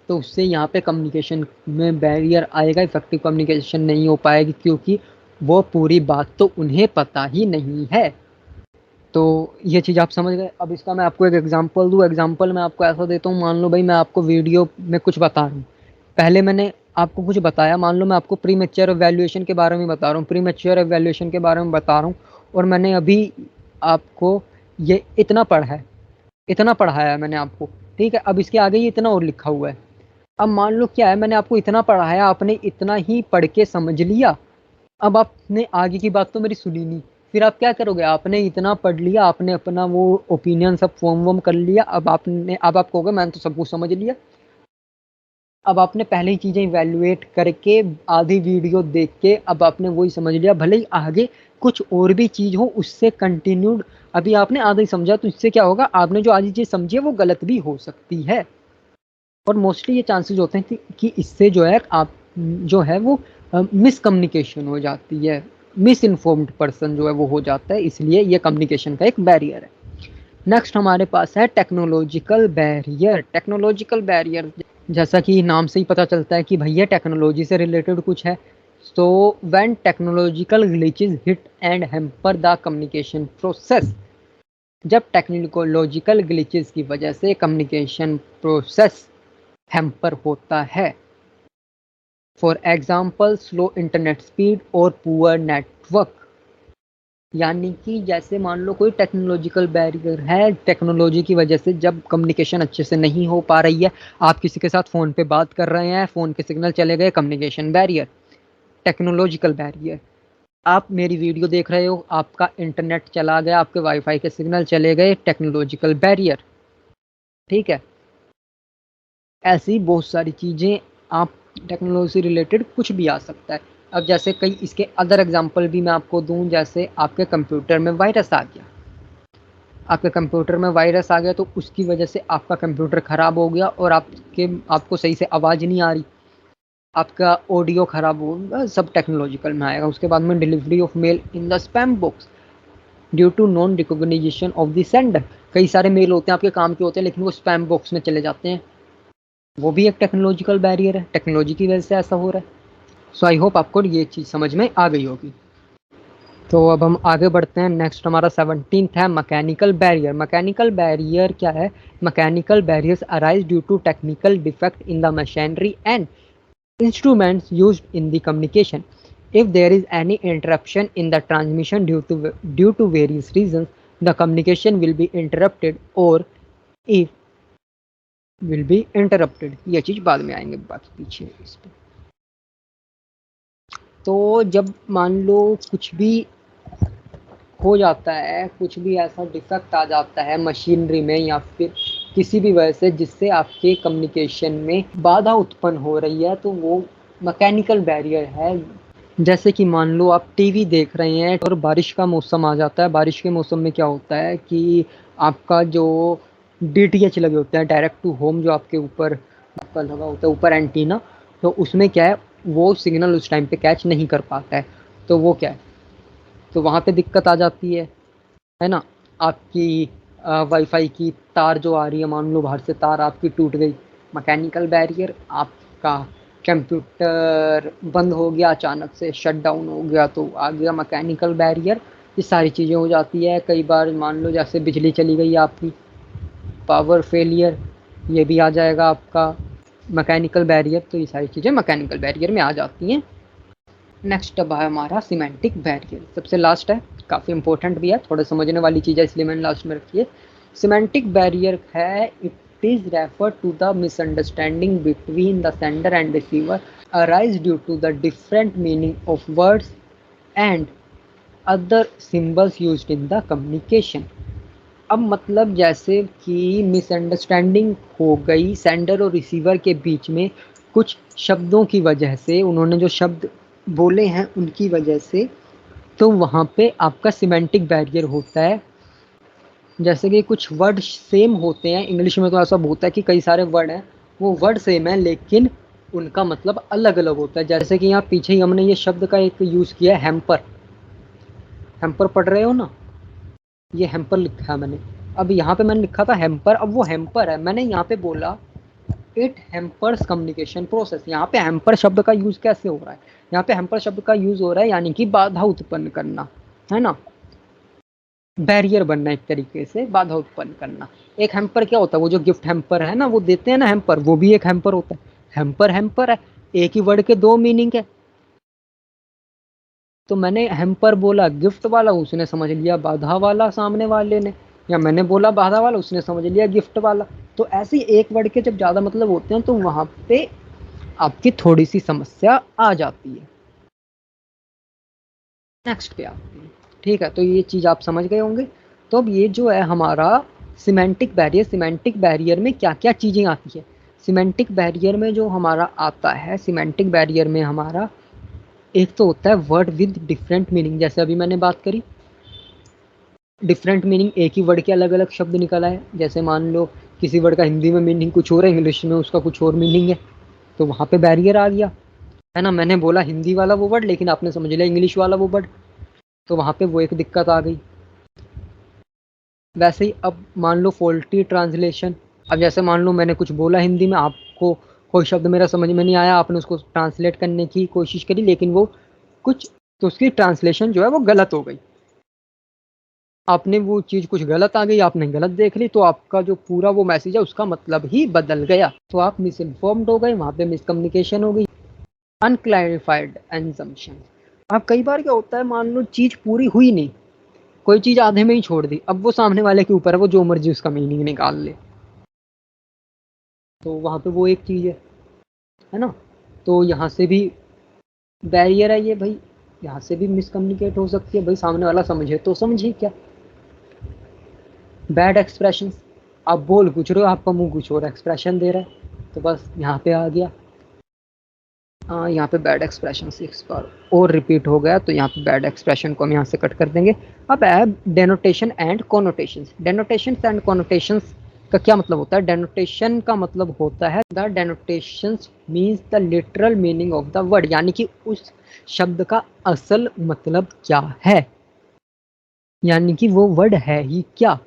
तो उससे यहाँ पे कम्युनिकेशन में बैरियर आएगा, इफेक्टिव कम्युनिकेशन नहीं हो पाएगी, क्योंकि वो पूरी बात तो उन्हें पता ही नहीं है। तो ये चीज़ आप समझ गए। अब इसका मैं आपको एक एग्जांपल दूँ। एग्जांपल मैं आपको ऐसा देता हूँ, मान लो भाई मैं आपको वीडियो में कुछ बता रहा हूँ, पहले मैंने आपको कुछ बताया, मान लो मैं आपको प्री मैच्योर एवैल्यूएशन के बारे में बता रहा हूँ, प्री मैच्योर एवैल्यूएशन के बारे में बता रहा हूँ, और मैंने अभी आपको ये इतना पढ़ाया है मैंने आपको, ठीक है। अब इसके आगे ये इतना और लिखा हुआ है। अब मान लो क्या है, मैंने आपको इतना पढ़ाया, आपने इतना ही पढ़ के समझ लिया, अब आपने आगे की बात तो मेरी सुनी नहीं, फिर आप क्या करोगे, आपने इतना पढ़ लिया, आपने अपना वो ओपिनियन सब फॉर्म वॉर्म कर लिया, अब आप कहोगे मैंने तो सब कुछ समझ लिया। अब आपने पहले ही चीज़ें इवैल्यूएट करके, आधी वीडियो देख के, अब आपने वही समझ लिया, भले ही आगे कुछ और भी चीज़ हो उससे कंटिन्यूड, अभी आपने आधा ही समझा, तो इससे क्या होगा, आपने जो आधी चीज़ समझी है वो गलत भी हो सकती है। और मोस्टली ये चांसेस होते हैं कि इससे जो है आप जो है वो मिसकम्युनिकेशन हो जाती है, मिस इन्फॉर्म्ड पर्सन जो है वो हो जाता है, इसलिए ये कम्युनिकेशन का एक बैरियर है। नेक्स्ट हमारे पास है टेक्नोलॉजिकल बैरियर। टेक्नोलॉजिकल बैरियर जैसा कि नाम से ही पता चलता है कि भैया टेक्नोलॉजी से रिलेटेड कुछ है। So when technological glitches hit and hamper the communication process. जब टेक्नोलॉजिकल ग्लिचेस की वजह से कम्युनिकेशन प्रोसेस हैम्पर होता है, for example slow internet speed और पुअर नेटवर्क। यानी कि जैसे मान लो कोई टेक्नोलॉजिकल बैरियर है, टेक्नोलॉजी की वजह से जब कम्युनिकेशन अच्छे से नहीं हो पा रही है, आप किसी के साथ फ़ोन पे बात कर रहे हैं, फ़ोन के सिग्नल चले गए, कम्युनिकेशन बैरियर। टेक्नोलॉजिकल बैरियर, आप मेरी वीडियो देख रहे हो, आपका इंटरनेट चला गया, आपके वाईफाई के सिग्नल चले गए, टेक्नोलॉजिकल बैरियर। ठीक है, ऐसी बहुत सारी चीज़ें, आप टेक्नोलॉजी से रिलेटेड कुछ भी आ सकता है। अब जैसे कई इसके अदर एग्जांपल भी मैं आपको दूं, जैसे आपके कंप्यूटर में वायरस आ गया, आपके कंप्यूटर में वायरस आ गया तो उसकी वजह से आपका कंप्यूटर ख़राब हो गया और आपको सही से आवाज़ नहीं आ रही, आपका ऑडियो ख़राब होगा, सब टेक्नोलॉजिकल में आएगा। उसके बाद में delivery of mail in the spam box due to non recognition of the sender. कई सारे मेल होते हैं आपके काम के होते हैं, लेकिन वो स्पैम बॉक्स में चले जाते हैं, वो भी एक टेक्नोलॉजिकल बैरियर है, टेक्नोलॉजी की वजह से ऐसा हो रहा है। सो आई होप आपको ये चीज़ समझ में आ गई होगी। तो अब हम आगे बढ़ते हैं। नेक्स्ट हमारा 17th है मैकेनिकल बैरियर। मैकेनिकल बैरियर क्या है? Mechanical barriers arise due to technical defect in the machinery and instruments used in the communication. If there is any interruption in the transmission due to various reasons, the communication will be interrupted or if will be interrupted. ये चीज बाद में आएंगे बाकी पीछे इस पे। तो जब मान लो कुछ भी हो जाता है, कुछ भी ऐसा डिफेक्ट आ जाता है मशीनरी में या फिर किसी भी वजह से जिससे आपके कम्युनिकेशन में बाधा उत्पन्न हो रही है, तो वो मैकेनिकल बैरियर है। जैसे कि मान लो आप टीवी देख रहे हैं और बारिश का मौसम आ जाता है। बारिश के मौसम में क्या होता है कि आपका जो डीटीएच लगे होते हैं, डायरेक्ट टू होम, जो आपके ऊपर आपका लगा होता है ऊपर एंटीना, तो उसमें क्या है, वो सिग्नल उस टाइम पे कैच नहीं कर पाता है। तो वो क्या है, तो वहाँ पे दिक्कत आ जाती है ना। आपकी वाईफाई की तार जो आ रही है, मान लो बाहर से तार आपकी टूट गई, मैकेनिकल बैरियर। आपका कंप्यूटर बंद हो गया, अचानक से शट डाउन हो गया, तो आ गया मैकेनिकल बैरियर। ये सारी चीज़ें हो जाती है। कई बार मान लो जैसे बिजली चली गई आपकी, पावर फेलियर, ये भी आ जाएगा आपका मैकेनिकल बैरियर। तो ये सारी चीज़ें मैकेनिकल बैरियर में आ जाती हैं। नेक्स्ट अब है हमारा सिमेंटिक बैरियर, सबसे लास्ट है, काफ़ी इंपॉर्टेंट भी है, थोड़ा समझने वाली चीज़ है इसलिए मैंने लास्ट में रखी है। सिमेंटिक बैरियर है, it is refer to the misunderstanding between the sender and receiver arise due to the different meaning of words and other symbols used in the communication. अब मतलब जैसे कि मिसअंडरस्टैंडिंग हो गई सेंडर और रिसीवर के बीच में कुछ शब्दों की वजह से, उन्होंने जो शब्द बोले हैं उनकी वजह से, तो वहाँ पे आपका सिमेंटिक बैरियर होता है। जैसे कि कुछ वर्ड सेम होते हैं, इंग्लिश में तो ऐसा होता है कि कई सारे वर्ड हैं, वो वर्ड सेम है लेकिन उनका मतलब अलग अलग होता है। जैसे कि यहाँ पीछे ही हमने ये शब्द का एक यूज़ किया है, हैम्पर। हैम्पर पढ़ रहे हो ना, ये हैम्पर लिखा है मैंने। अब यहाँ पे मैंने लिखा था हैम्पर, अब वो हैम्पर है, मैंने यहाँ पे बोला इट हैम्पर्स कम्युनिकेशन प्रोसेस। यहाँ पे हैम्पर शब्द का यूज कैसे हो रहा है? यहाँ पे हैम्पर शब्द का यूज हो रहा है यानी कि बाधा उत्पन्न करना, है ना, बैरियर बनना, एक तरीके से बाधा उत्पन्न करना। एक हैम्पर क्या होता है, वो जो गिफ्ट हैम्पर है ना, वो देते हैं ना हैम्पर, वो भी एक हैम्पर होता है। हैम्पर हैम्पर है, एक ही वर्ड के दो मीनिंग है। तो मैंने हैम्पर बोला गिफ्ट वाला, उसने समझ लिया बाधा वाला सामने वाले ने, या मैंने बोला बाधा वाला, उसने समझ लिया गिफ्ट वाला। तो ऐसे ही एक वर्ड के जब ज़्यादा मतलब होते हैं तो वहाँ पे आपकी थोड़ी सी समस्या आ जाती है। नेक्स्ट पे आते हैं, ठीक है, तो ये चीज़ आप समझ गए होंगे। तो अब ये जो है हमारा सिमेंटिक बैरियर, सिमेंटिक बैरियर में क्या क्या चीज़ें आती है? सिमेंटिक बैरियर में जो हमारा आता है, सिमेंटिक बैरियर में हमारा एक तो होता है वर्ड विद डिफरेंट मीनिंग। जैसे अभी मैंने बात करी, डिफरेंट मीनिंग, एक ही वर्ड के अलग अलग शब्द निकल आए। जैसे मान लो किसी वर्ड का हिंदी में मीनिंग कुछ और है, इंग्लिश में उसका कुछ और मीनिंग है, तो वहाँ पे बैरियर आ गया, है ना। मैंने बोला हिंदी वाला वो वर्ड, लेकिन आपने समझ लिया इंग्लिश वाला वो वर्ड, तो वहाँ पे वो एक दिक्कत आ गई। वैसे ही अब मान लो फॉल्टी ट्रांसलेशन। अब जैसे मान लो मैंने कुछ बोला हिंदी में, आपको कोई शब्द मेरा समझ में नहीं आया, आपने उसको ट्रांसलेट करने की कोशिश करी, लेकिन वो कुछ, तो उसकी ट्रांसलेशन जो है वो गलत हो गई। आपने वो चीज़ कुछ गलत आ गई, आपने गलत देख ली, तो आपका जो पूरा वो मैसेज है उसका मतलब ही बदल गया, तो आप मिस इन्फॉर्म्ड हो गए, वहाँ पे मिसकम्युनिकेशन हो गई। Unclarified assumption. अब कई बार क्या होता है, मान लो चीज़ पूरी हुई नहीं, कोई चीज़ आधे में ही छोड़ दी, अब वो सामने वाले के ऊपर है, वो जो मर्जी उसका मीनिंग निकाल ले, तो वहाँ पे वो एक चीज़ है ना। तो यहाँ से भी बैरियर है ये भाई, यहाँ से भी मिसकम्युनिकेट हो सकती है भाई, सामने वाला समझे तो समझे क्या। बैड एक्सप्रेशन, आप बोल कुछ रहे हो, आपका मुंह कुछ और एक्सप्रेशन दे रहा है, तो बस यहाँ पे आ गया। यहाँ पे बैड एक्सप्रेशन इस बार और रिपीट हो गया, तो यहाँ पे बैड एक्सप्रेशन को हम यहाँ से कट कर देंगे। अब है डेनोटेशन एंड कॉनोटेशन। डेनोटेशन एंड कॉनोटेशन का क्या मतलब होता है? डेनोटेशन का मतलब होता है the denotation means the literal meaning of the word, यानी कि उस शब्द का असल मतलब क्या है, यानी कि वो वर्ड है ही क्या।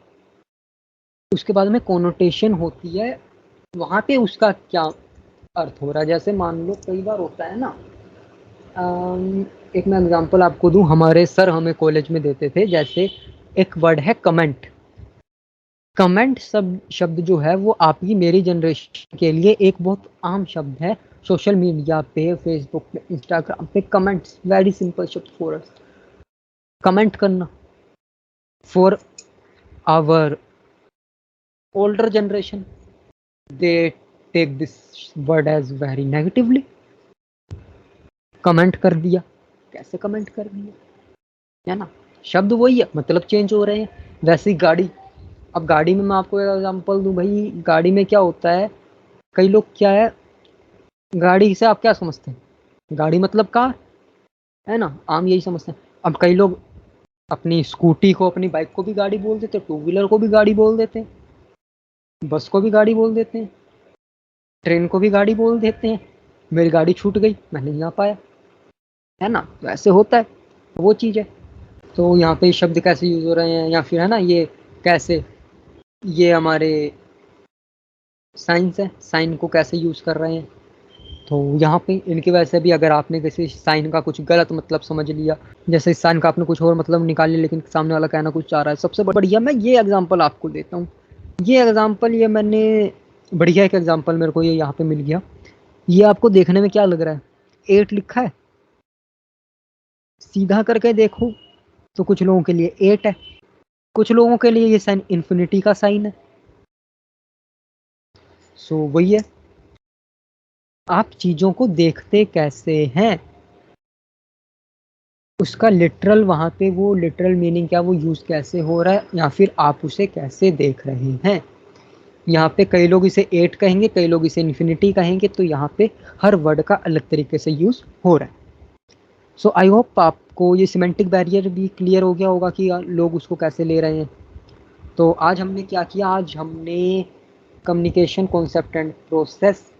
उसके बाद में कॉनोटेशन होती है, वहाँ पे उसका क्या अर्थ हो रहा है। जैसे मान लो कई बार होता है ना एक मैं एग्जांपल आपको दूं, हमारे सर हमें कॉलेज में देते थे, जैसे एक वर्ड है कमेंट। कमेंट सब शब्द जो है वो आपकी मेरी जनरेशन के लिए एक बहुत आम शब्द है। सोशल मीडिया पे, फेसबुक पे, इंस्टाग्राम पे कमेंट्स वेरी सिंपल शब्द फॉर अस। कमेंट करना for our older generation, they take this word as very negatively. Comment कर दिया, कैसे कमेंट कर दिया, है ना? शब्द वही है, मतलब चेंज हो रहे हैं। वैसे ही गाड़ी, अब गाड़ी में मैं आपको एग्जांपल दूं भाई, गाड़ी में क्या होता है, कई लोग क्या है, गाड़ी से आप क्या समझते हैं, गाड़ी मतलब कार, है ना? आम यही समझते हैं। अब कई लोग अपनी स्कूटी को, अपनी बाइक को भी गाड़ी बोल देते हैं, टू व्हीलर को भी गाड़ी बोल देते हैं, बस को भी गाड़ी बोल देते हैं, ट्रेन को भी गाड़ी बोल देते हैं। मेरी गाड़ी छूट गई, मैं नहीं आ पाया, है ना? तो ऐसे होता है, वो चीज़ है। तो यहाँ पे शब्द कैसे यूज हो रहे हैं, या फिर है ना, ये कैसे, ये हमारे साइंस है, साइन को कैसे यूज कर रहे हैं। तो यहाँ पे इनकी वजह से भी, अगर आपने किसी साइन का कुछ गलत मतलब समझ लिया, जैसे इस साइन का आपने कुछ और मतलब निकाल लिया, लेकिन सामने वाला कहना कुछ चाह रहा है, सबसे बढ़िया मैं ये एग्जांपल आपको देता हूँ। ये एग्जांपल, ये मैंने बढ़िया एक एग्जांपल मेरे को ये यहाँ पे मिल गया। ये आपको देखने में क्या लग रहा है, 8 लिखा है, सीधा करके देखो तो कुछ लोगों के लिए 8 है, कुछ लोगों के लिए ये साइन इन्फिनिटी का साइन है। सो वही है, आप चीजों को देखते कैसे हैं, उसका लिटरल वहां पे, वो लिटरल मीनिंग क्या, वो यूज कैसे हो रहा है, या फिर आप उसे कैसे देख रहे हैं। यहाँ पे कई लोग इसे 8 कहेंगे, कई लोग इसे इन्फिनिटी कहेंगे, तो यहाँ पे हर वर्ड का अलग तरीके से यूज हो रहा है। सो आई होप आपको ये सिमेंटिक बैरियर भी क्लियर हो गया होगा कि लोग उसको कैसे ले रहे हैं। तो आज हमने क्या किया, आज हमने कम्युनिकेशन कॉन्सेप्ट एंड प्रोसेस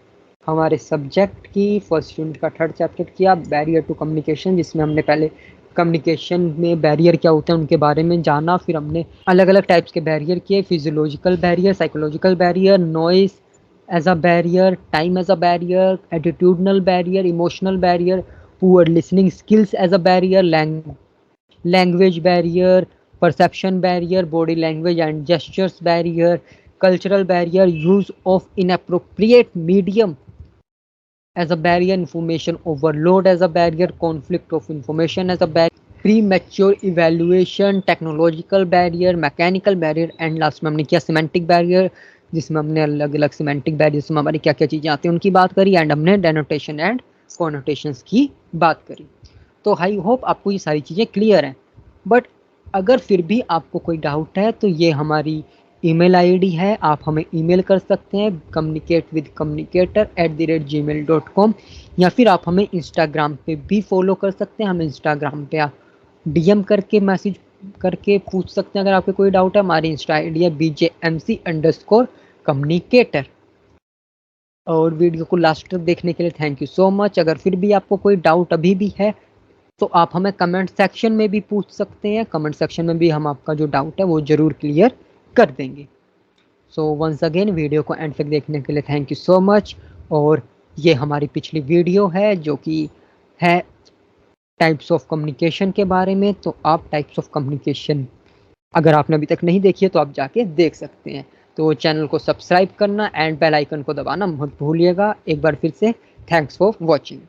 हमारे सब्जेक्ट की फर्स्ट यूनिट का 3rd चैप्टर किया, बैरियर टू कम्युनिकेशन, जिसमें हमने पहले कम्युनिकेशन में बैरियर क्या होते हैं उनके बारे में जाना, फिर हमने अलग अलग टाइप्स के बैरियर किए, physiological barrier, psychological barrier, noise as a barrier, time as a barrier, attitudinal barrier, emotional barrier, poor listening skills as a barrier, language barrier, perception barrier, body language and gestures barrier, cultural barrier, use of inappropriate medium as a barrier, information overload as a barrier, conflict of information as a barrier, premature evaluation, technological barrier, mechanical barrier, and last में हमने किया semantic barrier, जिसमें हमने अलग अलग semantic barriers में हमारी क्या क्या चीज़ें आती हैं उनकी बात करी, एंड हमने डेनोटेशन एंड कॉनोटेशंस की बात करी। तो आई होप आपको ये सारी चीज़ें क्लियर हैं। बट अगर फिर भी आपको कोई डाउट है तो ये हमारी ईमेल आईडी है, आप हमें ईमेल कर सकते हैं communicatewithcommunicator@gmail.com, या फिर आप हमें इंस्टाग्राम पे भी फॉलो कर सकते हैं। हमें इंस्टाग्राम पे आप डीएम करके मैसेज करके पूछ सकते हैं अगर आपको कोई डाउट है। हमारी इंस्टा आईडी है bjmc_communicator। और वीडियो को लास्ट तक देखने के लिए थैंक यू सो मच। अगर फिर भी आपको कोई डाउट अभी भी है तो आप हमें कमेंट सेक्शन में भी पूछ सकते हैं, कमेंट सेक्शन में भी हम आपका जो डाउट है वो जरूर क्लियर कर देंगे। सो वंस अगेन वीडियो को एंड तक देखने के लिए थैंक यू सो मच। और ये हमारी पिछली वीडियो है जो कि है टाइप्स ऑफ कम्युनिकेशन के बारे में, तो आप टाइप्स ऑफ कम्युनिकेशन अगर आपने अभी तक नहीं देखी है तो आप जाके देख सकते हैं। तो चैनल को सब्सक्राइब करना एंड बेल आइकन को दबाना मत भूलिएगा। एक बार फिर से थैंक्स फॉर वॉचिंग।